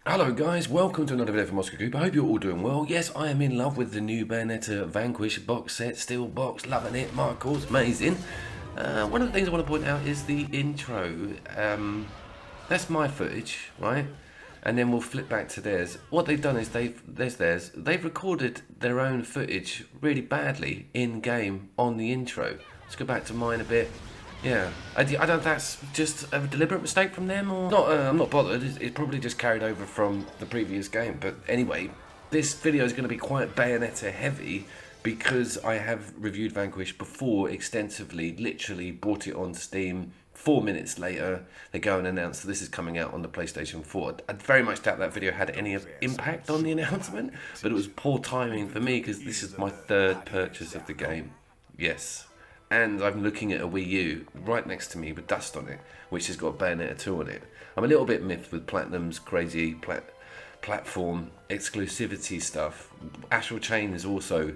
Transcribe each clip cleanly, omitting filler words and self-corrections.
Hello guys, welcome to another video from Oscar Group. I hope you're all doing well. Yes, I am in love with the new Bayonetta Vanquish box set, steel box, loving it, Marcos, amazing. One of the things I want to point out is the intro. That's my footage, right? And then we'll flip back to theirs. What they've done is they've recorded their own footage really badly in-game on the intro. Let's go back to mine a bit. Yeah, I don't. That's just a deliberate mistake from them, or not? I'm not bothered. It's probably just carried over from the previous game. But anyway, this video is going to be quite Bayonetta heavy because I have reviewed Vanquish before extensively. Literally bought it on Steam. 4 minutes later, they go and announce that this is coming out on the PlayStation 4. I very much doubt that video had any impact on the announcement, but it was poor timing for me because this is my third purchase of the game. Yes. And I'm looking at a Wii U right next to me with dust on it, which has got Bayonetta 2 on it. I'm a little bit miffed with Platinum's crazy platform exclusivity stuff. Astral Chain is also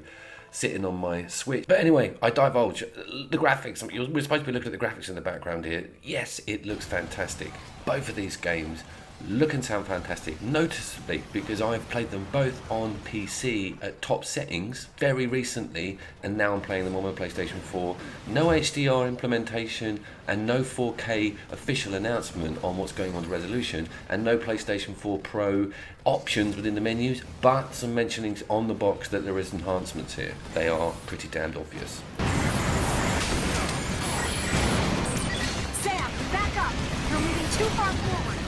sitting on my Switch. But anyway, I divulge. The graphics, we're supposed to be looking at the graphics in the background here. Yes, it looks fantastic. Both of these games look and sound fantastic, noticeably because I've played them both on PC at top settings very recently, and now I'm playing them on my PlayStation 4. No HDR implementation and no 4K official announcement on what's going on with resolution, and no PlayStation 4 Pro options within the menus, but some mentionings on the box that there is enhancements here. They are pretty damned obvious. Sam, back up! You're moving too far forward.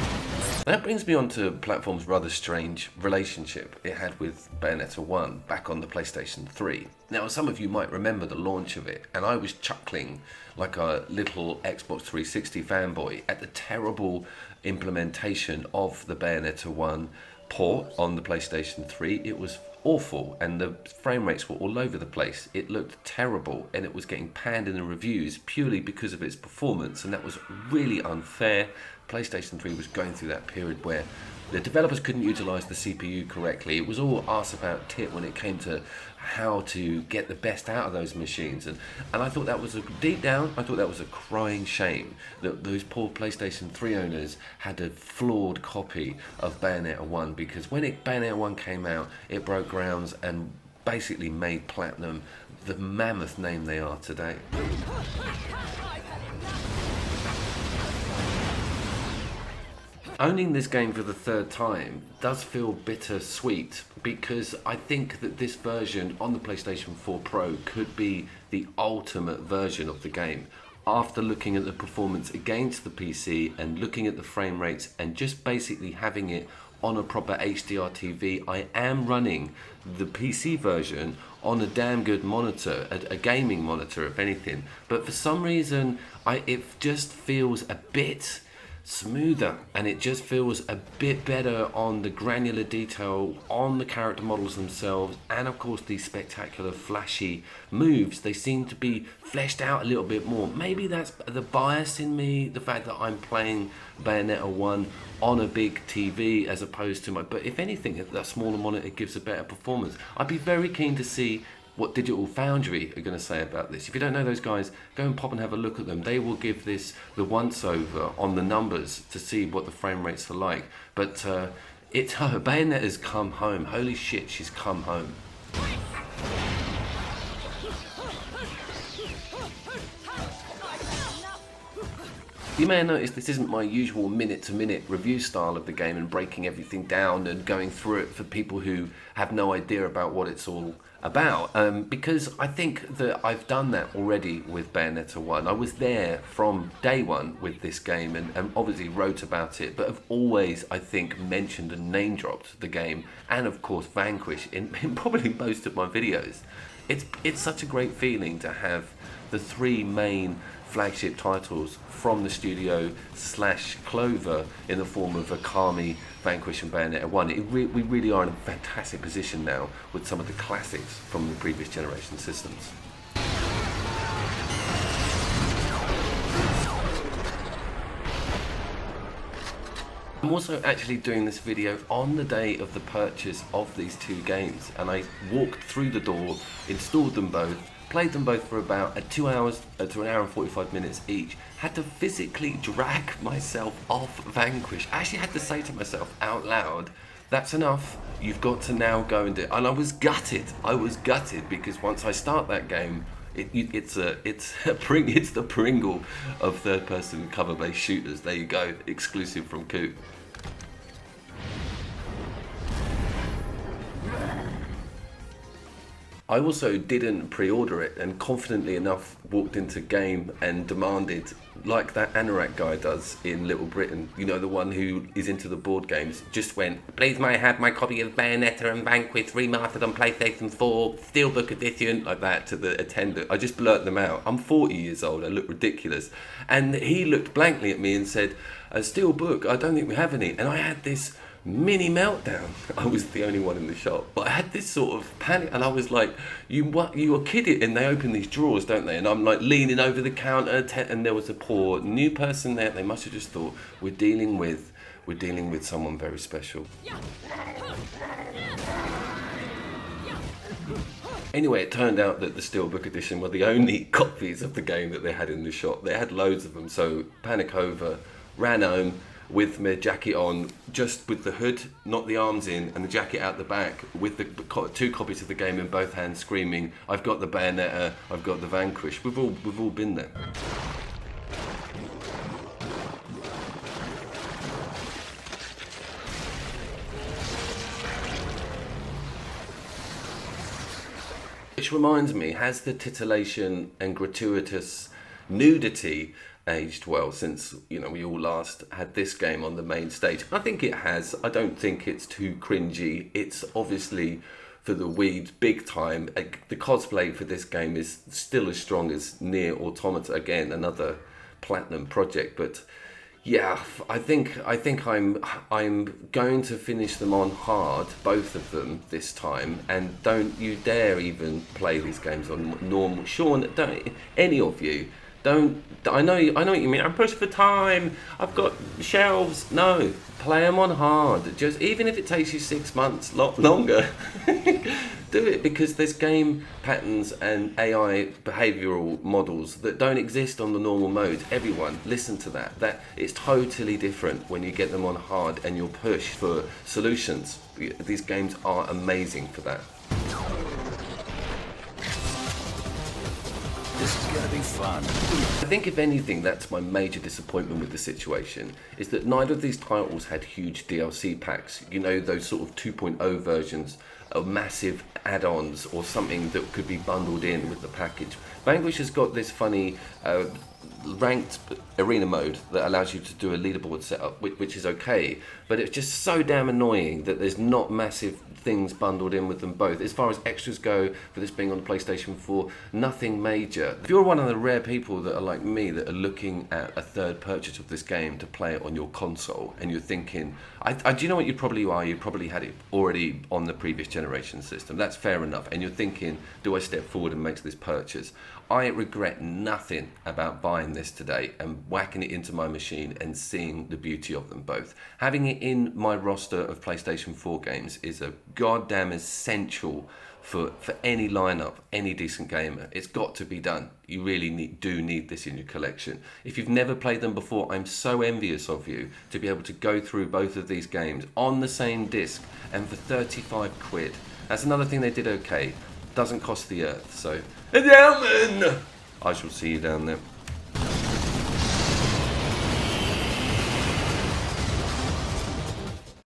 That brings me on to Platform's rather strange relationship it had with Bayonetta 1 back on the PlayStation 3. Now, some of you might remember the launch of it, and I was chuckling like a little Xbox 360 fanboy at the terrible implementation of the Bayonetta 1 port on the PlayStation 3. It was awful, and the frame rates were all over the place. It looked terrible, and it was getting panned in the reviews purely because of its performance, and that was really unfair. PlayStation 3 was going through that period where the developers couldn't utilize the CPU correctly. It was all arse about tit when it came to how to get the best out of those machines, and I thought that was deep down, I thought that was a crying shame that those poor PlayStation 3 owners had a flawed copy of Bayonetta 1, because when Bayonetta 1 came out, it broke grounds and basically made Platinum the mammoth name they are today. Owning this game for the third time does feel bittersweet, because I think that this version on the PlayStation 4 Pro could be the ultimate version of the game. After looking at the performance against the PC and looking at the frame rates and just basically having it on a proper HDR TV, I am running the PC version on a damn good monitor, a gaming monitor if anything. But for some reason, it just feels a bit smoother, and it just feels a bit better on the granular detail on the character models themselves, and of course these spectacular flashy moves. They seem to be fleshed out a little bit more. Maybe that's the bias in me, the fact that I'm playing Bayonetta 1 on a big TV as opposed to but if anything, that smaller monitor gives a better performance. I'd be very keen to see what Digital Foundry are going to say about this. If you don't know those guys, go and pop and have a look at them. They will give this the once-over on the numbers to see what the frame rates are like. But Bayonetta's come home. Holy shit, she's come home. You may have noticed this isn't my usual minute-to-minute review style of the game and breaking everything down and going through it for people who have no idea about what it's all about, because I think that I've done that already with Bayonetta 1. I was there from day one with this game and obviously wrote about it, but have always, I think, mentioned and name-dropped the game, and of course Vanquish in probably most of my videos. It's such a great feeling to have the three main flagship titles from the studio / Clover in the form of Akami, Vanquish and Bayonetta 1. We really are in a fantastic position now with some of the classics from the previous generation systems. I'm also actually doing this video on the day of the purchase of these two games, and I walked through the door, installed them both, Played them both for about 2 hours to an hour and 45 minutes each. Had to physically drag myself off Vanquish. I actually had to say to myself out loud, that's enough. You've got to now go and do it. And I was gutted. I was gutted because once I start that game, it's the Pringle of third-person cover-based shooters. There you go, exclusive from Coop. I also didn't pre-order it and confidently enough walked into game and demanded, like that Anorak guy does in Little Britain, you know, the one who is into the board games, just went, please may I have my copy of Bayonetta and Vanquish remastered on PlayStation 4, Steelbook edition, like that to the attendant. I just blurt them out. I'm 40 years old, I look ridiculous. And he looked blankly at me and said, a Steelbook, I don't think we have any. And I had this mini meltdown. I was the only one in the shop, but I had this sort of panic, and I was like, "You were kidding!" And they open these drawers, don't they? And I'm like leaning over the counter, and there was a poor new person there. They must have just thought we're dealing with someone very special. Anyway, it turned out that the Steelbook edition were the only copies of the game that they had in the shop. They had loads of them, so panic over, ran home with my jacket on, just with the hood, not the arms in, and the jacket out the back, with the 2 copies of the game in both hands, screaming, I've got the Bayonetta, I've got the Vanquish. We've all been there. Which reminds me, has the titillation and gratuitous nudity aged well since, you know, we all last had this game on the main stage? I think it has. I don't think it's too cringy. It's obviously for the weeds big time. The cosplay for this game is still as strong as Nier Automata. Again, another platinum project, but yeah, I think I'm going to finish them on hard, both of them this time, and don't you dare even play these games on normal. Sean, don't any of you. Don't. I know what you mean. I'm pushed for time. I've got shelves. No, play them on hard. Just even if it takes you 6 months, longer, do it, because there's game patterns and AI behavioural models that don't exist on the normal mode. Everyone, listen to that. That it's totally different when you get them on hard and you'll push for solutions. These games are amazing for that. This is gonna be fun. I think if anything, that's my major disappointment with the situation, is that neither of these titles had huge DLC packs. You know, those sort of 2.0 versions of massive add-ons or something that could be bundled in with the package. Vanquish has got this funny ranked arena mode that allows you to do a leaderboard setup, which is okay, but it's just so damn annoying that there's not massive things bundled in with them both. As far as extras go, for this being on the PlayStation 4, nothing major. If you're one of the rare people that are like me that are looking at a third purchase of this game to play it on your console, and you're thinking, do you know what you probably are? You probably had it already on the previous generation system. That's fair enough. And you're thinking, do I step forward and make this purchase? I regret nothing about buying this today and whacking it into my machine and seeing the beauty of them both. Having it in my roster of PlayStation 4 games is a goddamn essential for any lineup, any decent gamer. It's got to be done. You really do need this in your collection. If you've never played them before, I'm so envious of you to be able to go through both of these games on the same disc and for 35 quid. That's another thing they did okay. Doesn't cost the earth, so... I shall see you down there.